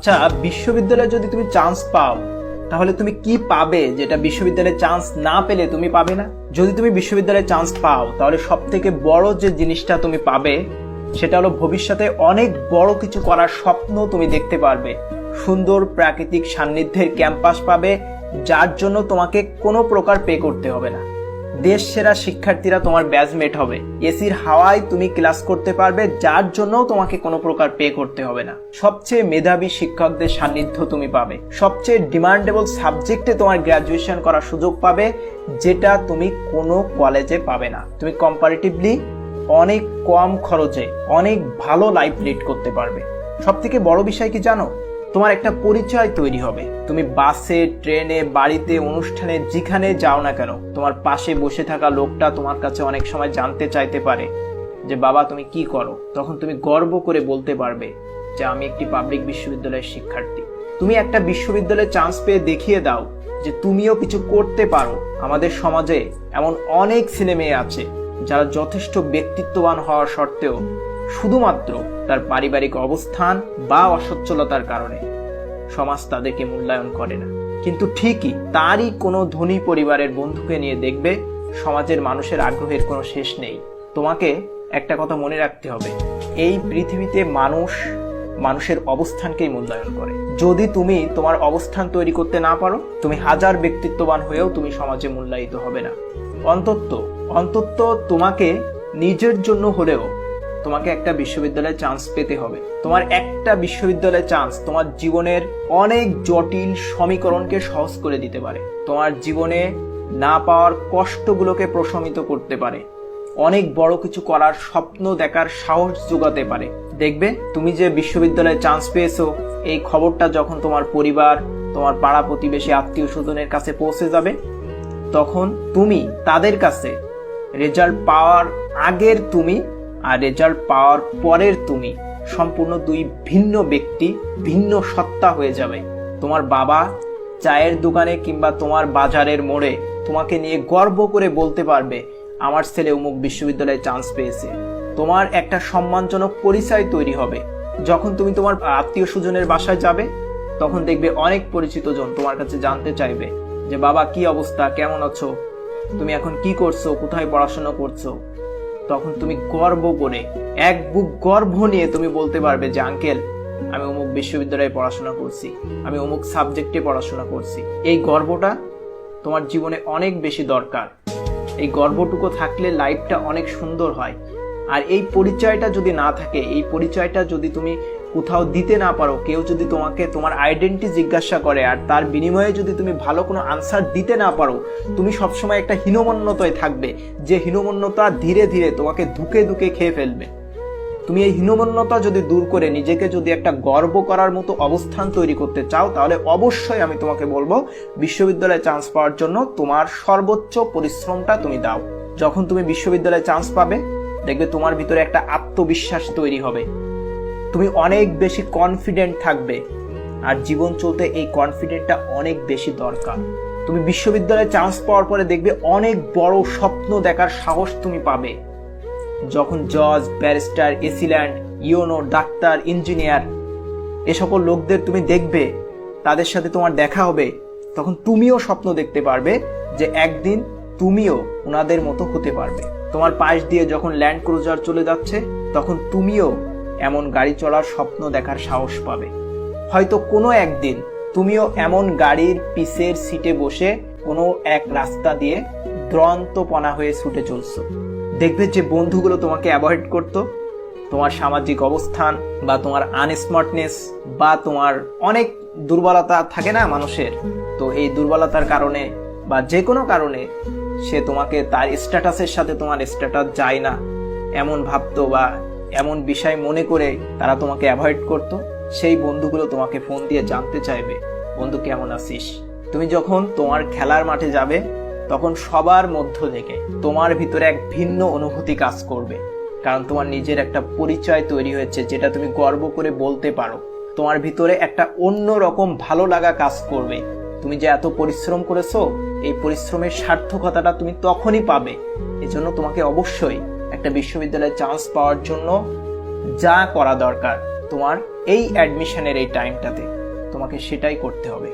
আচ্ছা, বিশ্ববিদ্যালয়ে যদি তুমি চান্স পাও তাহলে তুমি কি পাবে যেটা বিশ্ববিদ্যালয়ে চান্স না পেলে তুমি পাবে না? যদি তুমি বিশ্ববিদ্যালয়ে চান্স পাও তাহলে সব থেকে বড় যে জিনিসটা তুমি পাবে সেটা হলো ভবিষ্যতে অনেক বড় কিছু করার স্বপ্ন তুমি দেখতে পারবে। সুন্দর প্রাকৃতিক সান্নিধ্যের ক্যাম্পাস পাবে, যার জন্য তোমাকে কোনো প্রকার পে করতে হবে না। দেশ সেরা শিক্ষার্থীরা তোমার ব্যাচমেট হবে। এসির হাওয়ায় তুমি ক্লাস করতে পারবে, যার জন্য তোমাকে কোনো প্রকার পে করতে হবে না। সবচেয়ে মেধাবী শিক্ষকদের সান্নিধ্য তুমি পাবে। সবচেয়ে ডিমান্ডেবল সাবজেক্টে তোমার গ্র্যাজুয়েশন করার সুযোগ পাবে, যেটা তুমি কোনো কলেজে পাবে না। তুমি কম্পারেটিভলি অনেক কম খরচে অনেক ভালো লাইফ লিড করতে পারবে। সব থেকে বড় বিষয় কি জানো? তোমার একটা পরিচয় তৈরি হবে। তুমি বাসে, ট্রেনে, বাড়িতে, অনুষ্ঠানে যেখানে যাও না কেন, তোমার পাশে বসে থাকা লোকটা তোমার কাছে অনেক সময় জানতে চাইতে পারে যে বাবা তুমি কি করো। তখন তুমি গর্ব করে বলতে পারবে যে আমি একটি পাবলিক বিশ্ববিদ্যালয়ের শিক্ষার্থী। তুমি একটা বিশ্ববিদ্যালয়ে চান্স পেয়ে দেখিয়ে দাও যে তুমিও কিছু করতে পারো। আমাদের সমাজে এমন অনেক ছেলে মেয়ে আছে যারা যথেষ্ট ব্যক্তিত্ববান হওয়া সত্ত্বেও শুধুমাত্র তার পারিবারিক অবস্থান বা অসচ্ছলতার কারণে সমাজ তাদেরকে মূল্যায়ন করে না। কিন্তু ঠিকই তারই কোনো ধনী পরিবারের বন্ধুকে নিয়ে দেখবে সমাজের মানুষের আগ্রহের কোনো শেষ নেই। তোমাকে একটা কথা মনে রাখতে হবে, এই পৃথিবীতে মানুষের অবস্থানকেই মূল্যায়ন করে। যদি তুমি তোমার অবস্থান তৈরি করতে না পারো, তুমি হাজার ব্যক্তিত্ববান হয়েও তুমি সমাজে মূল্যায়িত হবে না। অন্তত তোমাকে নিজের জন্য হলেও তোমাকে একটা বিশ্ববিদ্যালয়ে চান্স পেতে হবে। তোমার একটা বিশ্ববিদ্যালয়ে চান্স তোমার জীবনের অনেক জটিল সমীকরণকে সহজ করে দিতে পারে। তোমার জীবনে না পাওয়ার কষ্টগুলোকে প্রশমিত করতে পারে। অনেক বড় কিছু করার স্বপ্ন দেখার সাহস যোগাতে পারে। দেখবে তুমি যে বিশ্ববিদ্যালয়ে চান্স পেয়েছো, এই খবরটা যখন তোমার পরিবার, তোমার পাড়া প্রতিবেশী, আত্মীয় স্বজনের কাছে পৌঁছে যাবে, তখন তুমি তাদের কাছে রেজাল্ট পাওয়ার আগের তুমি আর রেজাল্ট পাওয়ার পরের তুমি সম্পূর্ণ দুই ভিন্ন ব্যক্তি, ভিন্ন সত্তা হয়ে যাবে। তোমার বাবা চায়ের দোকানে কিংবা তোমার বাজারের মোড়ে তোমাকে নিয়ে গর্ব করে বলতে পারবে আমার ছেলে অমুক বিশ্ববিদ্যালয়ে চান্স পেয়েছে। তোমার একটা সম্মানজনক পরিচয় তৈরি হবে। যখন তুমি তোমার আত্মীয় স্বজনের বাসায় যাবে, তখন দেখবে অনেক পরিচিত জন তোমার কাছে জানতে চাইবে যে বাবা কি অবস্থা, কেমন আছো, তুমি এখন কি করছো, কোথায় পড়াশোনা করছো। তখন তুমি গর্ব করে, এক বুক গর্ব নিয়ে তুমি বলতে পারবে যে আঙ্কেল আমি অমুক বিশ্ববিদ্যালয়ে পড়াশোনা করছি, আমি অমুক সাবজেক্টে পড়াশোনা করছি। এই গর্বটা তোমার জীবনে অনেক বেশি দরকার। এই গর্বটুকু থাকলে লাইফটা অনেক সুন্দর হয়। আর এই পরিচয়টা যদি না থাকে, এই পরিচয়টা যদি তুমি কোথাও দিতে না পারো, কেউ যদি তোমাকে তোমার আইডেন্টিটি জিজ্ঞাসা করে আর তার বিনিময়ে যদি তুমি ভালো কোনো আনসার দিতে না পারো, তুমি সবসময় একটা হীনমন্যতায় থাকবে, যে হীনমন্যতা ধীরে ধীরে তোমাকে ধুকে ধুকে খেয়ে ফেলবে। তুমি এই হীনমন্যতা যদি দূর করে নিজেকে যদি একটা গর্ব করার মতো অবস্থান তৈরি করতে চাও, তাহলে অবশ্যই আমি তোমাকে বলবো বিশ্ববিদ্যালয়ে চান্স পাওয়ার জন্য তোমার সর্বোচ্চ পরিশ্রমটা তুমি দাও। যখন তুমি বিশ্ববিদ্যালয়ে চান্স পাবে, দেখবে তোমার ভিতরে একটা আত্মবিশ্বাস তৈরি হবে, তুমি অনেক বেশি কনফিডেন্ট থাকবে। আর জীবন চলতে এই কনফিডেন্টটা অনেক বেশি দরকার। তুমি বিশ্ববিদ্যালয়ে চান্স পাওয়ার পরে দেখবে অনেক বড় স্বপ্ন দেখার সাহস তুমি পাবে। যখন জজ, barrister, AC land, UNO, doctor, engineer এ সকল লোকদের তুমি দেখবে, তাদের সাথে তোমার দেখা হবে, তখন তুমিও স্বপ্ন দেখতে পারবে যে একদিন তুমিও ওনাদের মতো হতে পারবে। তোমার পাশ দিয়ে যখন ল্যান্ড ক্রুজার চলে যাচ্ছে, তখন তুমিও এমন গাড়ি চলার স্বপ্ন দেখার সাহস পাবে। হয়তো কোনো একদিন তুমিও এমন গাড়ির পিছের সিটে বসে কোনো এক রাস্তা দিয়ে দ্রন্তপনা হয়ে ছুটে চলছো। দেখবে যে বন্ধুগুলো তোমাকে অ্যাভয়েড করতো, তোমার সামাজিক অবস্থান বা তোমার আনস্মার্টনেস বা তোমার অনেক দুর্বলতা থাকে না মানুষের, তো এই দুর্বলতার কারণে বা যে কোনো কারণে সে তোমাকে তার স্ট্যাটাসের সাথে তোমার স্ট্যাটাস যায় না এমন ভাবতো বা এমন বিষয় মনে করে তারা তোমাকে অ্যাভয়েড করতো। সেই বন্ধুগুলো তোমাকে ফোন দিয়ে জানতে চাইবে বন্ধু কেমন আছিস। তুমি যখন তোমার খেলার মাঠে যাবে, তখন সবার মধ্য থেকে তোমার ভিতরে এক ভিন্ন অনুভূতি কাজ করবে, কারণ তোমার নিজের একটা পরিচয় তৈরি হয়েছে যেটা তুমি গর্ব করে বলতে পারো। তোমার ভিতরে একটা অন্য রকম ভালো লাগা কাজ করবে। তুমি যে এত পরিশ্রম করেছো, এই পরিশ্রমের সার্থকতাটা তুমি তখনই পাবে। এজন্য তোমাকে অবশ্যই একটা বিশ্ববিদ্যালয়ে চান্স পাওয়ার জন্য যা করা দরকার তোমার এই অ্যাডমিশনের এই টাইমটাতে তোমাকে সেটাই করতে হবে।